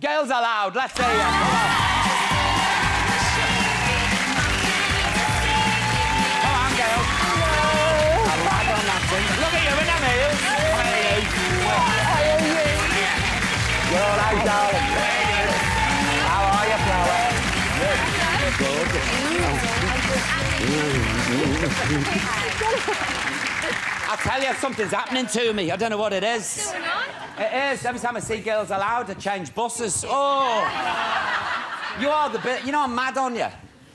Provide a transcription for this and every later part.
Girls Aloud, let's hear you. Come on, girls. Aloud on that thing. Look at you in them heels. You're all right, darling. How are you, flower? I'll tell you, something's happening to me. I don't know what it is. It is. Every time I see Girls Aloud, I change buses. Oh! You are the bit... You know I'm mad on you.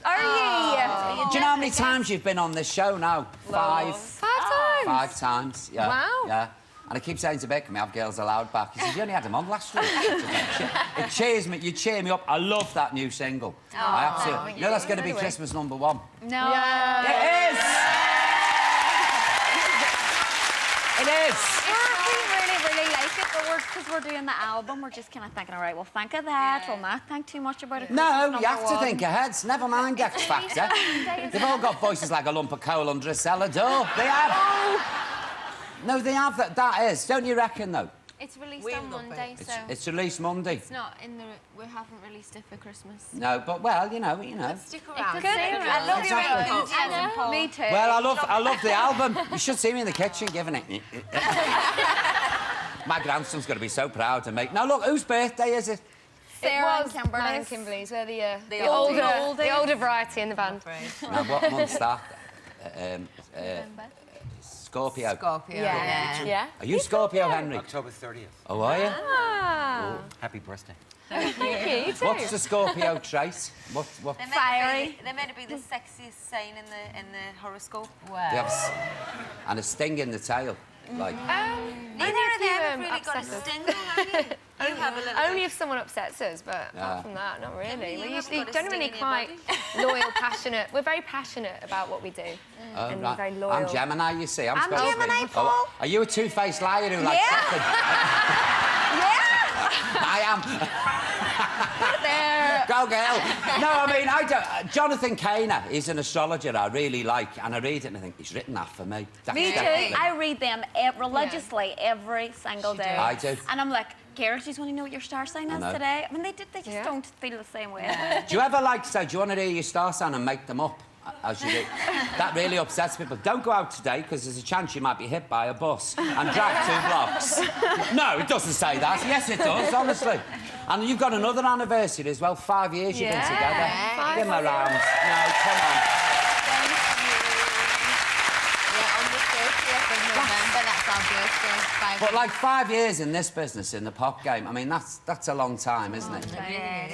Are you? Do you know how many times you've been on this show now? 5. 5 times? 5 times, yeah. Wow. Yeah. And I keep saying to Beck, can we have Girls Aloud back? He says, you only had them on last week. It cheers me. You cheer me up. I love that new single. I absolutely... You know that's going to be Christmas #1. No. Yeah. It is! It is! We really like it, but because we're doing the album, we're just kind of thinking, all right, we'll think of that, we'll not think too much about it. No, you have to think ahead. Never mind X Factor. They've all got voices like a lump of coal under a cellar door. They have. No, they have. That is. Don't you reckon, though? It's released on Monday, so... It's released Monday. It's not in the... We haven't released it for Christmas. No, but, well, you know. Stick around. I love Exactly. Me too. Well, I love the album. You should see me in the kitchen giving it. My grandson's going to be so proud of me. Now, look, whose birthday is it? Sarah and Kimberly's. Mine and Kimberly's. We're the older older variety in the band. Now, what month's that? Scorpio. Yeah. Are you Scorpio, Henry? October 30th. Oh, are you? Ah. Happy birthday. Thank you. You too. What's the Scorpio trait? What? Fiery. They're meant to be the sexiest sign in the horoscope. They have and a sting in the tail. Like. Neither of them have really got a sting, have you? You have a little Only if someone upsets us, but apart from that, not really. You We're haven't usually got a generally sting in your quite loyal, passionate. We're very passionate about what we do. And we're very loyal. I'm Gemini, you see. I'm supposed Gemini, to be. Paul. Oh, are you a two-faced liar who likes second? I am. There. Go, girl. No, I mean, I don't... Jonathan Kainer is an astrologer I really like, and I read it and I think, he's written that for me. That's Me too. definitely- I read them religiously every single day. I do. And I'm like, Gareth, do you want to know what your star sign is know. today? I mean, they just don't feel the same way. Do you ever like, so do you want to hear your star sign and make them up? As you do. That really upsets people. Don't go out today because there's a chance you might be hit by a bus and dragged 2 blocks. No, it doesn't say that. Yes, it does, honestly. And you've got another anniversary as well. 5 years you've been together. Give them a round. No, come on. on the 30th of November, that's our birthday. But like 5 years in this business, in the pop game, I mean, that's a long time, isn't it?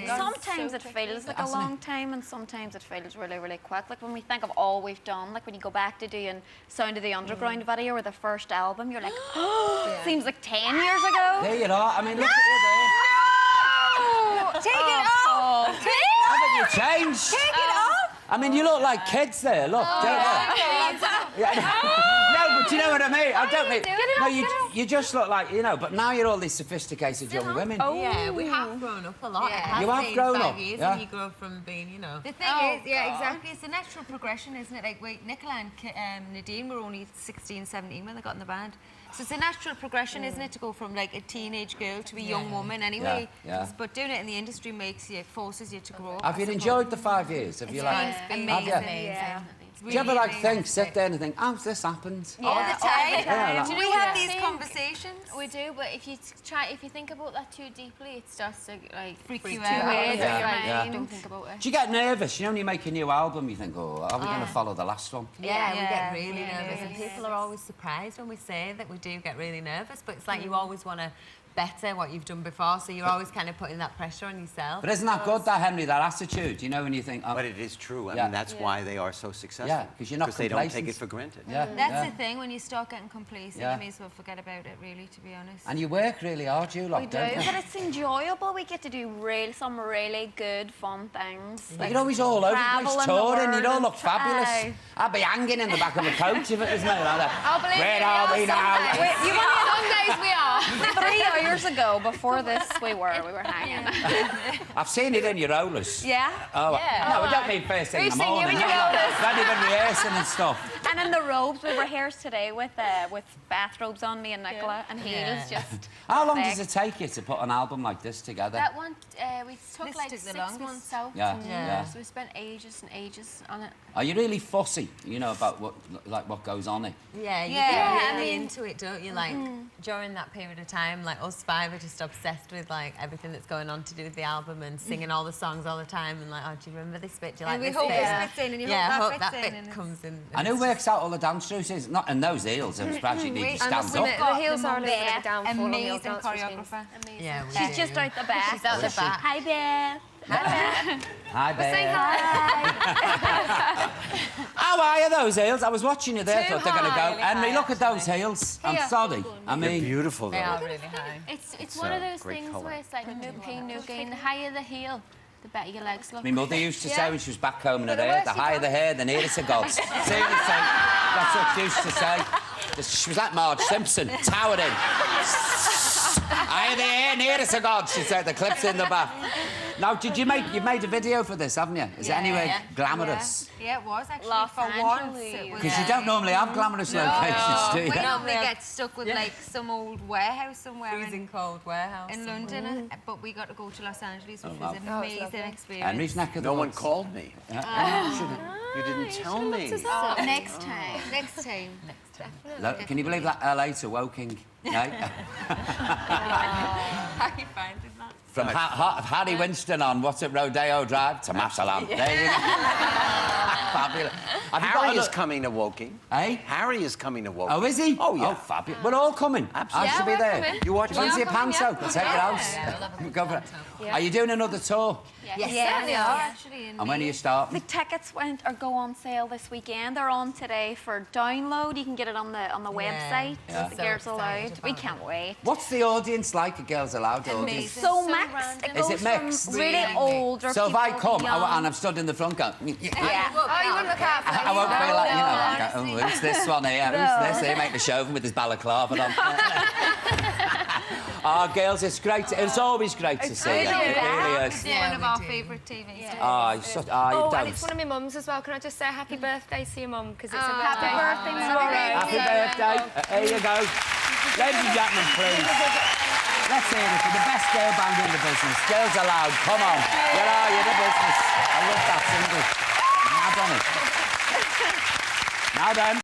Sometimes it feels like a long time and sometimes it feels really, really quick. Like when we think of all we've done, like when you go back to doing Sound of the Underground video or the first album, you're like, oh, seems like 10 years ago. There you are. I mean, look at you there. Take it off! Haven't you changed? Take it off! I mean, you look like kids there, look, don't you? No, but you know what I mean? I don't mean... No, you just look like, you know, but now you're all these sophisticated young women. Yeah, we have grown up a lot. Yeah. You have grown up, Years yeah. And you grow from being, you know... The thing is, exactly, it's a natural progression, isn't it? Like, Nicola and Nadine were only 16, 17 when they got in the band. So it's a natural progression, isn't it, to go from, like, a teenage girl to a young woman anyway. Yeah. But doing it in the industry forces you to grow. Have you enjoyed the 5 years? Have you like... amazing. Have you? Do you ever like sit there and think, how's this happened? All the time. Yeah, Do we have these conversations? We do, but if you think about that too deeply, it starts to like Freak you too out. weird. Yeah. You don't think about it. Do you get nervous? You know, when you make a new album, you think, oh, are we going to follow the last one? Yeah, we get really nervous. And people are always surprised when we say that we do get really nervous, but it's like you always want to better what you've done before, so you're always kind of putting that pressure on yourself. But isn't that good, that, Henry, that attitude? You know, when you think... Oh, But it is true. I mean, that's why they are so successful. Yeah, because you're not Because they don't take complacent. it for granted. That's the thing, when you start getting complacent, Yeah. you may as well forget about it, really, to be honest. And you work really hard, you lot, We do, don't you? but it's enjoyable. We get to do some really good, fun things. Like, you're always all over the travel place in the touring, you world don't and look fabulous. try. I'd be hanging in the back of the coach if it was me like that. Oh, believe Where me, are we now? Some days we are. 3 years ago, before this, we were hanging. I've seen it in your rollers. Yeah? Oh, no, I don't mean first thing in We've the seen you morning. in your rollers. Not even rehearsing and stuff. And in the robes, we were here today with bathrobes on me and Nicola and heels. Just How long perfect. does it take you to put an album like this together? That one, we took This like took the 6 longest. months out. Yeah. So we spent ages and ages on it. Are you really fussy, you know, about what goes on it? Yeah, you Yeah, get I really mean- into it, don't you? Like, during that period of time, like, us five are just obsessed with, like, everything that's going on to do with the album and singing all the songs all the time and, like, oh, do you remember this bit? Do you like And we this hope bit? this fits in, and you Yeah, I hope hope that that fits in. bit and comes in. And who works out all the dance routines? Not in those heels, it was practically need to I stand must up. admit, the heels are a little bit of a it's downfall on the old amazing dance routines. choreographer. Amazing. Yeah, we She's do. just out the back. She's out the back. Hi, Beth. Hi, Say babe. hi. How are you, those heels? I was watching you there, Too thought they're going to high, go. really Henry, high, look at those heels. I'm Here. sorry. I They're mean, beautiful, They though. are really high. It's one of those great things colour. where it's like no pain, no gain. The higher the heel, the better your legs look. my mother used to say Yeah. when she was back home in her But the hair, worse the you higher go- the hair, the nearer to God. Seriously, that's what she used to say. She was like Marge Simpson, towering. Higher the hair, nearer to God, she said. The clip's in the back. Now, you've made a video for this, haven't you? Is it anywhere glamorous? Yeah, it was actually Los for once. Angeles. It was, Because you don't normally have glamorous locations, do you? We normally get stuck with like some old warehouse somewhere Freezing cold warehouse. in London, but we got to go to Los Angeles, which was an Oh, it's amazing lovely. experience. Henry's neck of the No one woods. called me. You didn't tell me. Next time. Next time. Can you believe that LA to Woking? No? How are you finding that? From Harry Winston on What's It Rodeo Drive to Masalam. There you go. Fabulous. Have you got Harry a is look- coming to Woking. Eh? Harry is coming to Woking. Oh, is he? Oh, yeah. Oh, fabulous. We're all coming. Absolutely. I should be Yeah, we're there. coming. You watch Do you fancy a We're coming, panto? yeah. We'll take your house. Go for it. Are you doing another tour? Yeah, they are actually. And when are you starting? The tickets go on sale this weekend. They're on today for download. You can get it on the website. Yeah. The So Girls Aloud. excited We about can't wait. What's the audience like at Girls Aloud audience? So So mixed. random. It Is goes it mixed? from really older So if I people come to young. and I've stood in the front going... Yeah. Oh, you wouldn't look out for I won't be like, you know, honestly. oh, who's this one here? Who's this here? Make the show with his balaclava on. Oh, girls, it's great. It's always great to see you. It really is. It's one of our favourite TV stars. Oh, you're such... Oh, you Oh, don't. and it's one of my mums as well. Can I just say happy birthday to your mum? Because it's a Happy birthday, tomorrow. Happy birthday. Here you go. Ladies and gentlemen, please. Let's hear it for the best girl band in the business. Girls Aloud, come on. Where are you, the business? I love that single. Mad on it. Now then.